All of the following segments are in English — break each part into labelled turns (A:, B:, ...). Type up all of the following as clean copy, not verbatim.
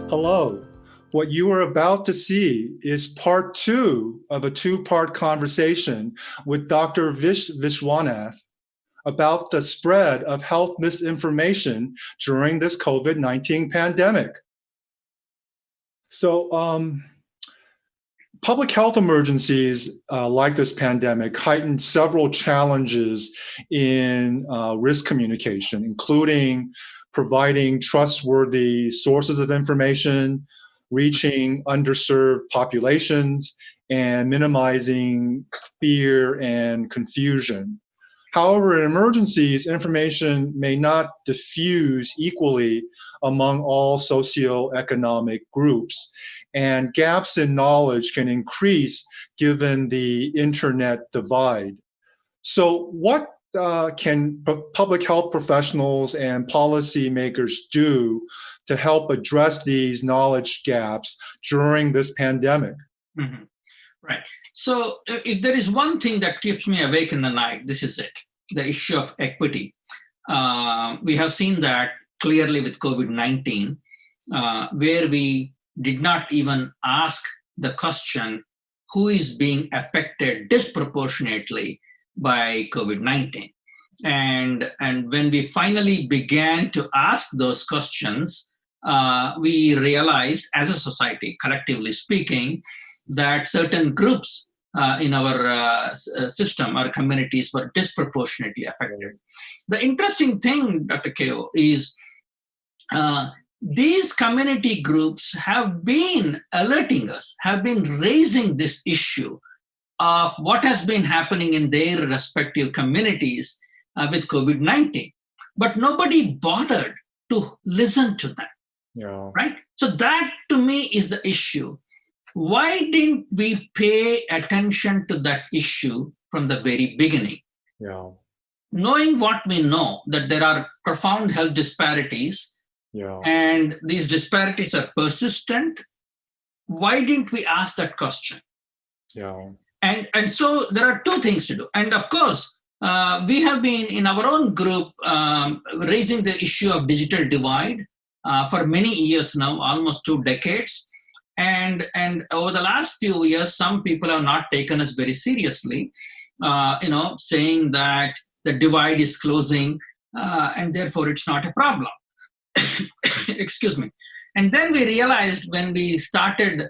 A: Hello. What you are about to see is part two of a two-part conversation with Dr. Vishwanath about the spread of health misinformation during this COVID-19 pandemic. So, public health emergencies like this pandemic heightened several challenges in risk communication, including providing trustworthy sources of information, reaching underserved populations, and minimizing fear and confusion. However, in emergencies, information may not diffuse equally among all socioeconomic groups, and gaps in knowledge can increase given the internet divide. So what can public health professionals and policymakers do to help address these knowledge gaps during this pandemic?
B: Mm-hmm. Right. So if there is one thing that keeps me awake in the night, this is it, the issue of equity. We have seen that clearly with COVID-19, where we did not even ask the question, who is being affected disproportionately by COVID-19? And when we finally began to ask those questions, we realized as a society, collectively speaking, that certain groups in our system, our communities, were disproportionately affected. The interesting thing, Dr. Keo, is these community groups have been alerting us, have been raising this issue of what has been happening in their respective communities with COVID-19. But nobody bothered to listen to them, right? So that, to me, is the issue. Why didn't we pay attention to that issue from the very beginning? Knowing what we know, that there are profound health disparities, and these disparities are persistent, why didn't we ask that question? And so there are two things to do. And of course, we have been in our own group raising the issue of digital divide for many years now, almost 2 decades. And over the last few years, some people have not taken us very seriously, saying that the divide is closing and therefore it's not a problem. Excuse me. And then we realized when we started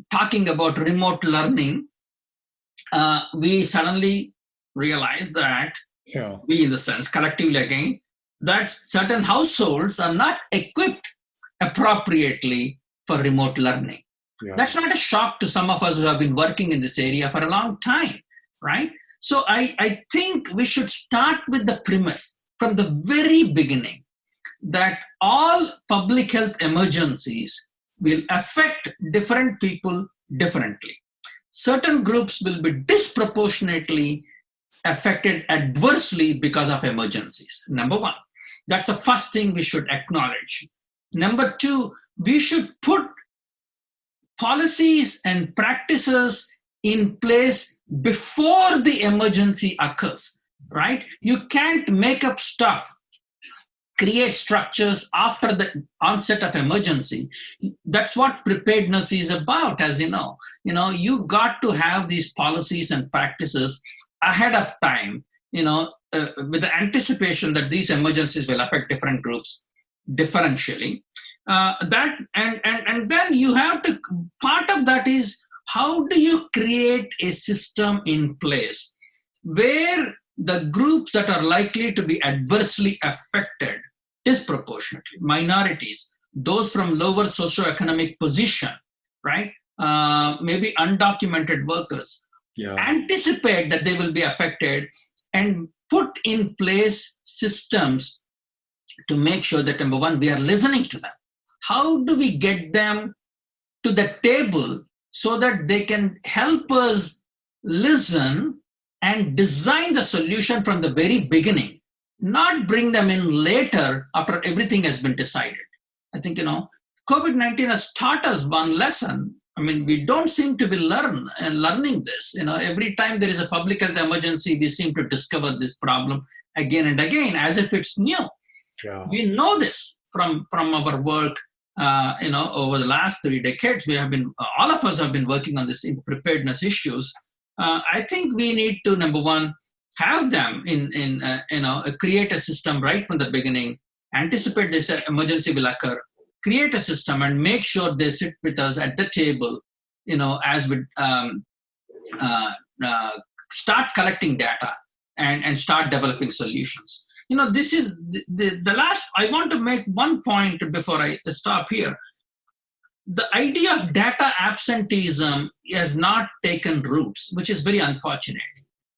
B: talking about remote learning, we suddenly realized that we, in the sense, collectively again, that certain households are not equipped appropriately for remote learning. That's not a shock to some of us who have been working in this area for a long time, right? So I think we should start with the premise from the very beginning that all public health emergencies will affect different people differently. Certain groups will be disproportionately affected adversely because of emergencies. Number one, that's the first thing we should acknowledge. Number two, we should put policies and practices in place before the emergency occurs, right? You can't make up stuff, create structures after the onset of emergency. That's what preparedness is about, as you know. You got to have these policies and practices ahead of time, with the anticipation that these emergencies will affect different groups differentially. And then you have to, part of that is, how do you create a system in place where the groups that are likely to be adversely affected disproportionately, minorities, those from lower socioeconomic position, right? Maybe undocumented workers, anticipate that they will be affected and put in place systems to make sure that, number one, we are listening to them. How do we get them to the table so that they can help us listen and design the solution from the very beginning, not bring them in later after everything has been decided? I think, COVID-19 has taught us one lesson. I mean, we don't seem to be learning this. Every time there is a public health emergency, we seem to discover this problem again and again as if it's new. We know this from our work over the last 3 decades, all of us have been working on this preparedness issues. I think we need to, number one, have them create a system right from the beginning, anticipate this emergency will occur, create a system, and make sure they sit with us at the table, as we start collecting data and start developing solutions. This is the last. I want to make one point before I stop here. The idea of data absenteeism has not taken roots, which is very unfortunate.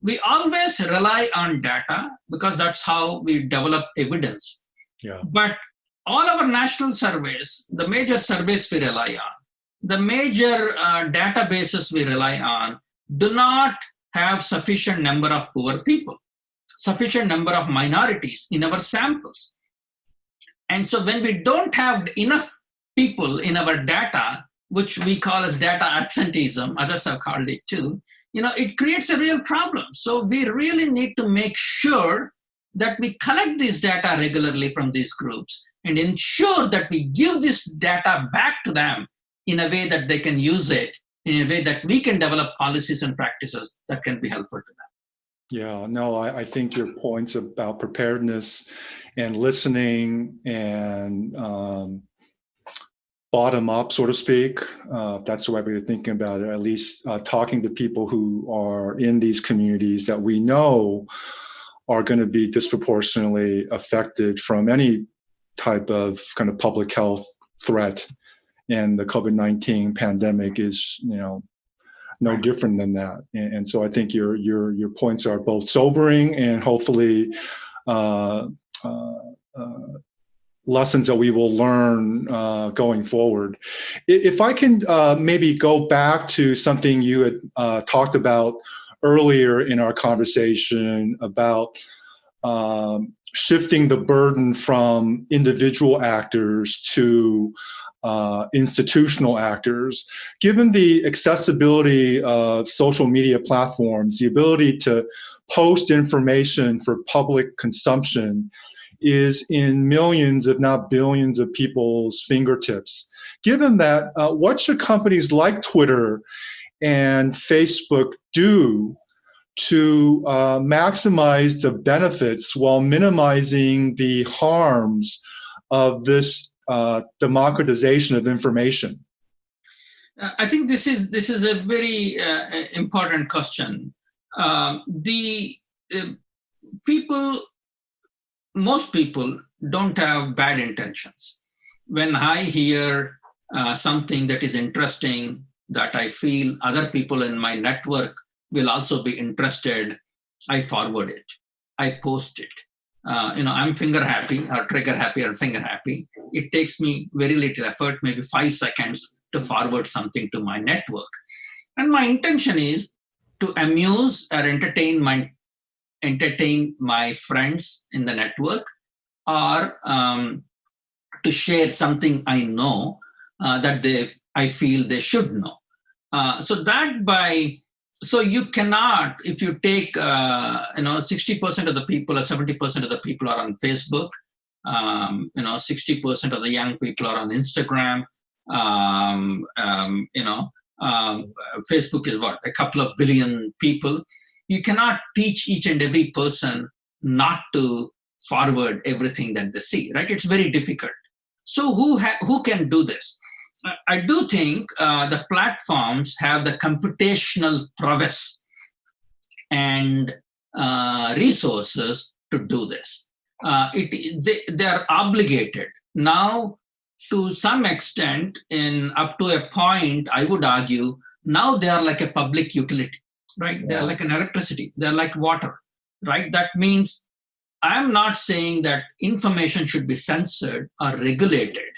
B: We always rely on data because that's how we develop evidence.
A: Yeah.
B: But all our national surveys, the major surveys we rely on, the major databases we rely on, do not have sufficient number of poor people, sufficient number of minorities in our samples. And so when we don't have enough people in our data, which we call as data absenteeism, others have called it too, it creates a real problem. So we really need to make sure that we collect this data regularly from these groups and ensure that we give this data back to them in a way that they can use it, in a way that we can develop policies and practices that can be helpful to them.
A: Yeah, no, I think your points about preparedness and listening and bottom up, so to speak, that's the way we're thinking about it, at least talking to people who are in these communities that we know are going to be disproportionately affected from any type of kind of public health threat. And the COVID-19 pandemic is, no different than that. And so I think your points are both sobering and hopefully lessons that we will learn going forward. If I can maybe go back to something you had talked about earlier in our conversation about shifting the burden from individual actors to institutional actors. Given the accessibility of social media platforms, the ability to post information for public consumption is in millions, if not billions, of people's fingertips. Given that, what should companies like Twitter and Facebook do to maximize the benefits while minimizing the harms of this democratization of information?
B: I think this is a very important question. Most people don't have bad intentions. When I hear something that is interesting, that I feel other people in my network will also be interested, I forward it, I post it. I'm finger happy or trigger happy or finger happy. It takes me very little effort, maybe 5 seconds to forward something to my network. And my intention is to amuse or entertain my friends in the network, or to share something I know that I feel they should know. So you cannot, if you take 60% of the people or 70% of the people are on Facebook, 60% of the young people are on Instagram. Facebook is a couple of billion people. You cannot teach each and every person not to forward everything that they see, right? It's very difficult. So who can do this? I do think the platforms have the computational prowess and resources to do this. They are obligated now to some extent, up to a point, I would argue, now they are like a public utility, right? They're like an electricity, they're like water, right? That means I'm not saying that information should be censored or regulated,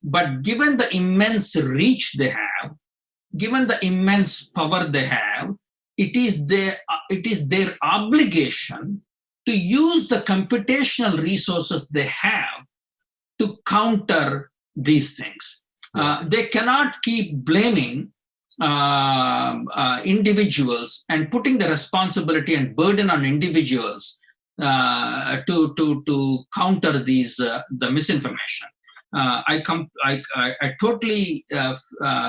B: but given the immense reach they have, given the immense power they have, it is their obligation to use the computational resources they have to counter these things. They cannot keep blaming individuals and putting the responsibility and burden on individuals to counter the misinformation. I totally,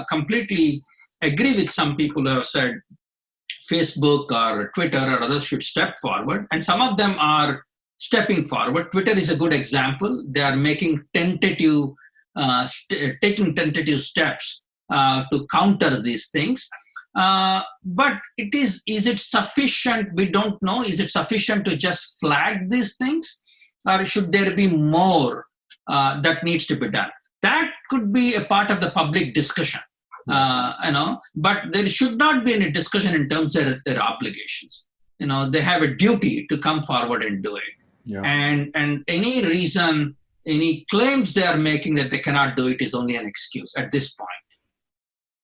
B: completely agree with some people who have said Facebook or Twitter or others should step forward, and some of them are stepping forward. Twitter is a good example. They are making taking tentative steps to counter these things. But is it sufficient? We don't know. Is it sufficient to just flag these things, or should there be more that needs to be done? That could be a part of the public discussion. But there should not be any discussion in terms of their obligations. They have a duty to come forward and do it.
A: Yeah.
B: And any reason, any claims they are making that they cannot do it is only an excuse at this point.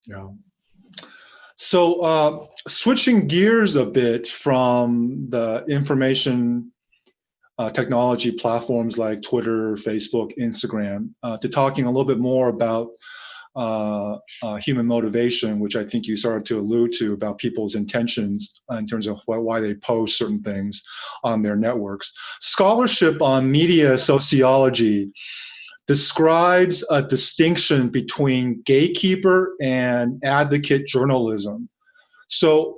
A: Yeah. So switching gears a bit from the information technology platforms like Twitter, Facebook, Instagram, to talking a little bit more about human motivation, which I think you started to allude to, about people's intentions in terms of why they post certain things on their networks. Scholarship on media sociology describes a distinction between gatekeeper and advocate journalism. So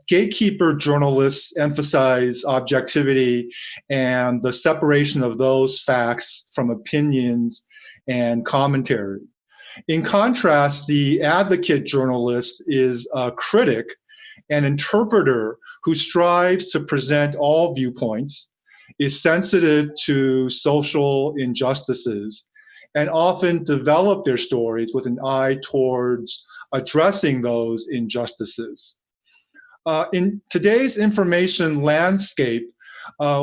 A: gatekeeper journalists emphasize objectivity and the separation of those facts from opinions and commentary. In contrast, the advocate journalist is a critic, an interpreter who strives to present all viewpoints, is sensitive to social injustices, and often develop their stories with an eye towards addressing those injustices. In today's information landscape,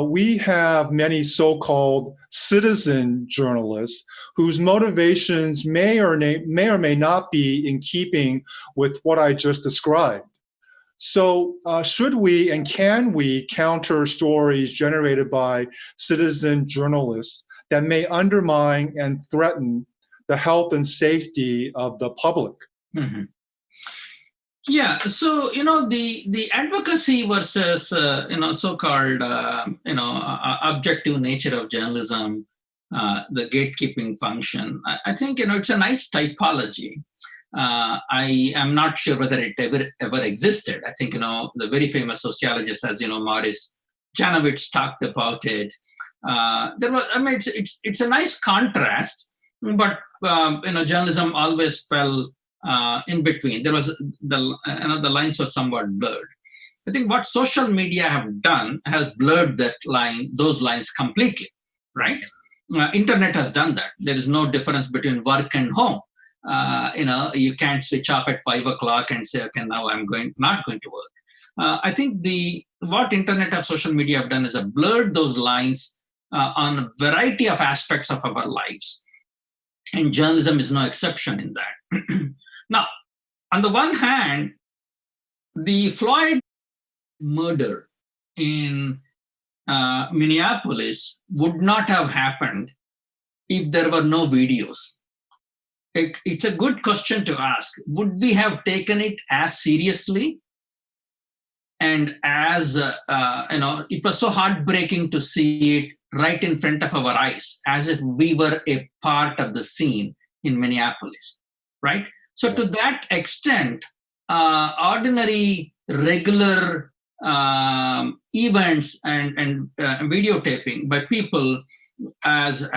A: we have many so-called citizen journalists whose motivations may or may not be in keeping with what I just described. So should we and can we counter stories generated by citizen journalists that may undermine and threaten the health and safety of the public?
B: Mm-hmm. Yeah, so the advocacy versus so-called objective nature of journalism, the gatekeeping function. I think it's a nice typology. I am not sure whether it ever existed. I think the very famous sociologist, as Morris Janowitz, talked about it. It's a nice contrast, but journalism always fell in between. There was the lines were somewhat blurred. I think what social media have done has blurred those lines completely, right? Internet has done that. There is no difference between work and home. You can't switch off at 5 o'clock and say, okay, now I'm not going to work. I think what internet and social media have done is have blurred those lines on a variety of aspects of our lives. And journalism is no exception in that. Now, on the one hand, the Floyd murder in Minneapolis would not have happened if there were no videos. It's a good question to ask. Would we have taken it as seriously? And as, it was so heartbreaking to see it right in front of our eyes, as if we were a part of the scene in Minneapolis, right? So to that extent, ordinary, regular events and videotaping by people as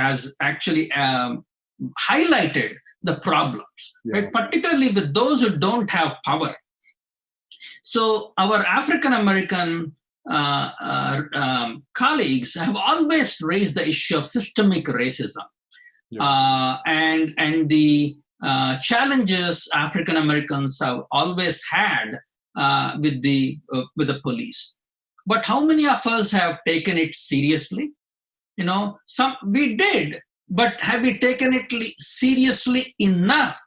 B: actually highlighted the problems, right? Particularly with those who don't have power. So our African American colleagues have always raised the issue of systemic racism, and the challenges African Americans have always had with the police. But how many of us have taken it seriously? We did, but have we taken it seriously enough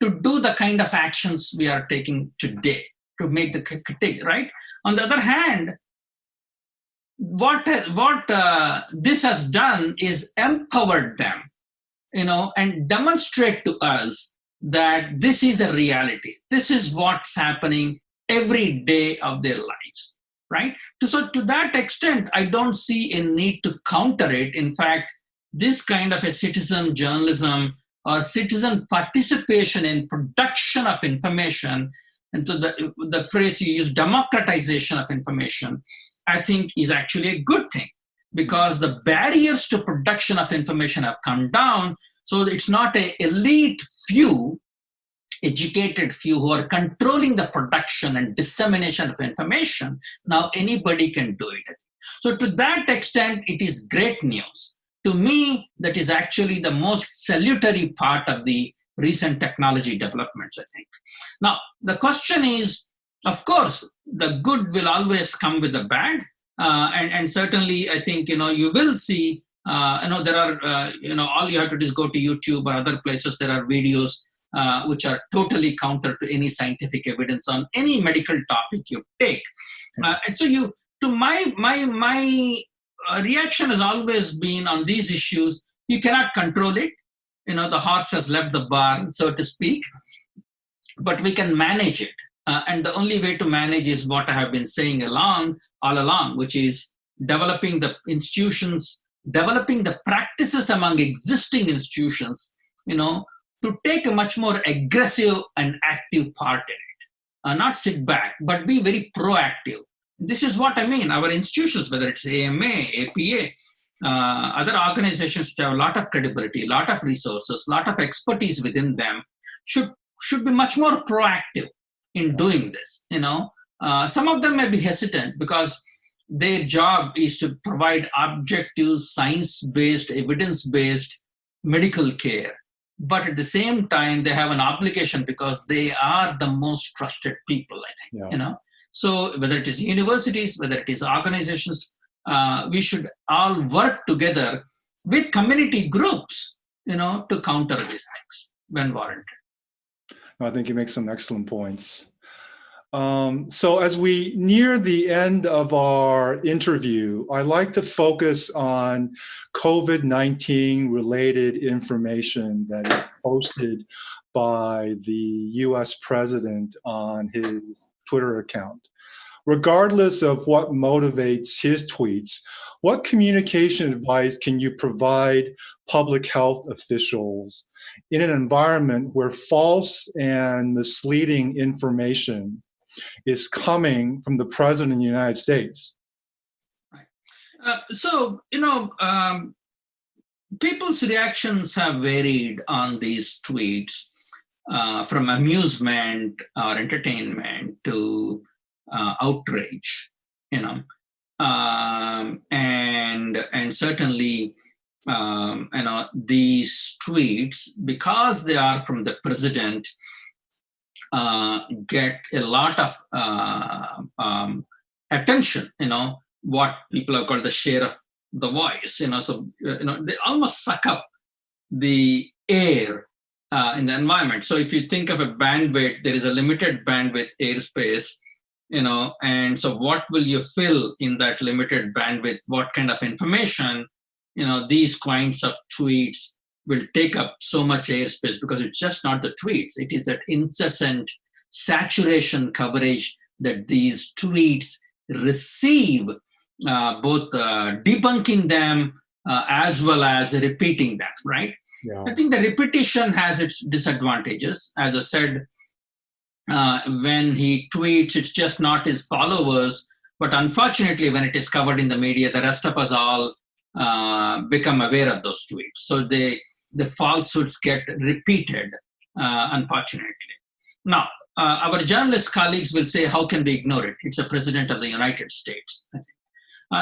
B: to do the kind of actions we are taking today to make the critique, right? On the other hand, what this has done is empowered them, and demonstrate to us that this is a reality. This is what's happening every day of their lives, right? So to that extent, I don't see a need to counter it. In fact, this kind of a citizen journalism or citizen participation in production of information, and so the phrase you use, democratization of information, I think is actually a good thing, because the barriers to production of information have come down. So it's not an elite few, educated few who are controlling the production and dissemination of information. Now anybody can do it. So to that extent, it is great news. To me, that is actually the most salutary part of the recent technology developments, I think. Now, the question is, of course, the good will always come with the bad. And certainly, I think, you will see, there are, all you have to do is go to YouTube or other places. There are videos which are totally counter to any scientific evidence on any medical topic you take. And so my reaction has always been on these issues, you cannot control it. The horse has left the barn, so to speak, but we can manage it. And the only way to manage is what I have been saying all along, which is developing the institutions, developing the practices among existing institutions, to take a much more aggressive and active part in it. Not sit back, but be very proactive. This is what I mean. Our institutions, whether it's AMA, APA, other organizations which have a lot of credibility, a lot of resources, a lot of expertise within them, should be much more proactive in doing this. Some of them may be hesitant because their job is to provide objective, science-based, evidence-based medical care. But at the same time, they have an obligation because they are the most trusted people, I think. So whether it is universities, whether it is organizations, we should all work together with community groups, to counter these things when warranted.
A: I think you make some excellent points. So as we near the end of our interview, I'd like to focus on COVID-19 related information that is posted by the US president on his Twitter account. Regardless of what motivates his tweets, what communication advice can you provide public health officials in an environment where false and misleading information is coming from the president of the United States?
B: Right. People's reactions have varied on these tweets, from amusement or entertainment to outrage, and certainly, these tweets, because they are from the president, get a lot of attention, what people have called the share of the voice, so, they almost suck up the air in the environment. So if you think of a bandwidth, there is a limited bandwidth airspace, and so what will you fill in that limited bandwidth? What kind of information? These kinds of tweets will take up so much airspace because it's just not the tweets. It is that incessant saturation coverage that these tweets receive, both debunking them as well as repeating them, right?
A: Yeah.
B: I think the repetition has its disadvantages. As I said, when he tweets, it's just not his followers, but unfortunately, when it is covered in the media, the rest of us all become aware of those tweets. So the falsehoods get repeated, unfortunately. Now, our journalist colleagues will say, how can we ignore it? It's the president of the United States. I think.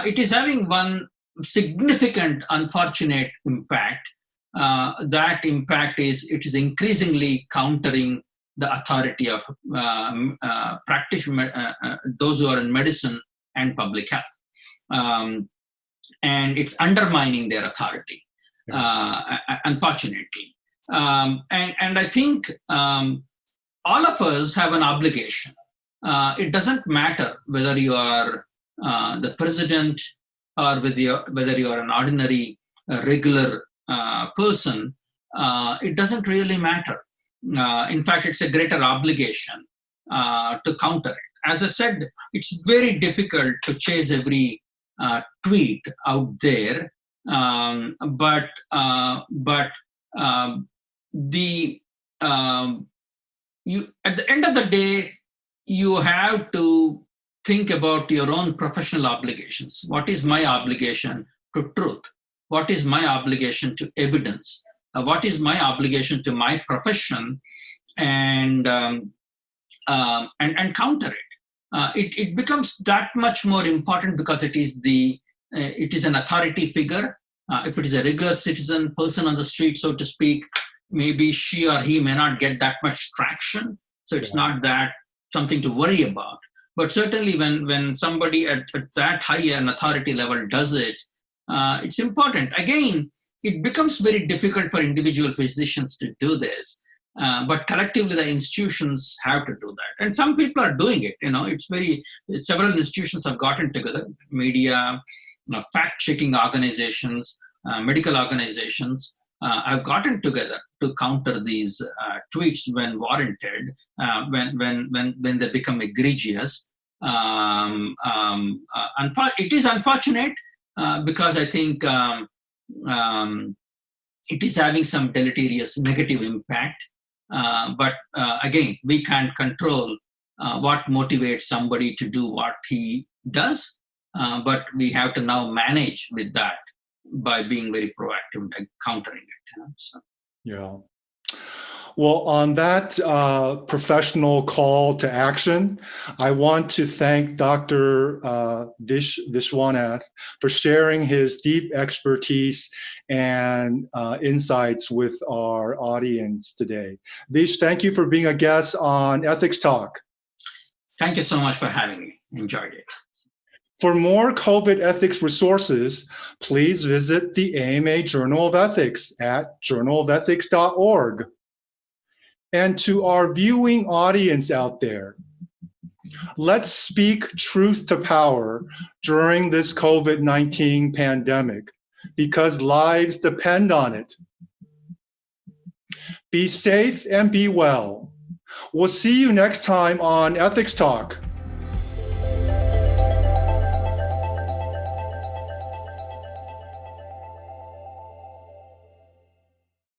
B: It is having one significant, unfortunate impact. That impact is, it is increasingly countering the authority of those who are in medicine and public health. And it's undermining their authority, unfortunately. And I think all of us have an obligation. It doesn't matter whether you are the president or whether you are an ordinary, regular person. It doesn't really matter. In fact, it's a greater obligation to counter it. As I said, it's very difficult to chase every tweet out there. But the you at the end of the day, you have to think about your own professional obligations. What is my obligation to truth? What is my obligation to evidence? What is my obligation to my profession? And and counter it. It becomes that much more important because it is an authority figure. If it is a regular citizen, person on the street, so to speak, maybe she or he may not get that much traction. So it's not that something to worry about. But certainly when somebody at that high an authority level does it, it's important. Again, it becomes very difficult for individual physicians to do this. But collectively, the institutions have to do that, and some people are doing it. Several institutions have gotten together, media, fact-checking organizations, medical organizations have gotten together to counter these tweets when warranted, when they become egregious. It is unfortunate because I think it is having some deleterious negative impact. But again, we can't control what motivates somebody to do what he does, but we have to now manage with that by being very proactive and countering it. So.
A: Yeah. Well, on that professional call to action, I want to thank Dr. Vishwanath for sharing his deep expertise and insights with our audience today. Vish, thank you for being a guest on Ethics Talk.
B: Thank you so much for having me. Enjoyed it.
A: For more COVID ethics resources, please visit the AMA Journal of Ethics at journalofethics.org. And to our viewing audience out there, let's speak truth to power during this COVID-19 pandemic because lives depend on it. Be safe and be well. We'll see you next time on Ethics Talk.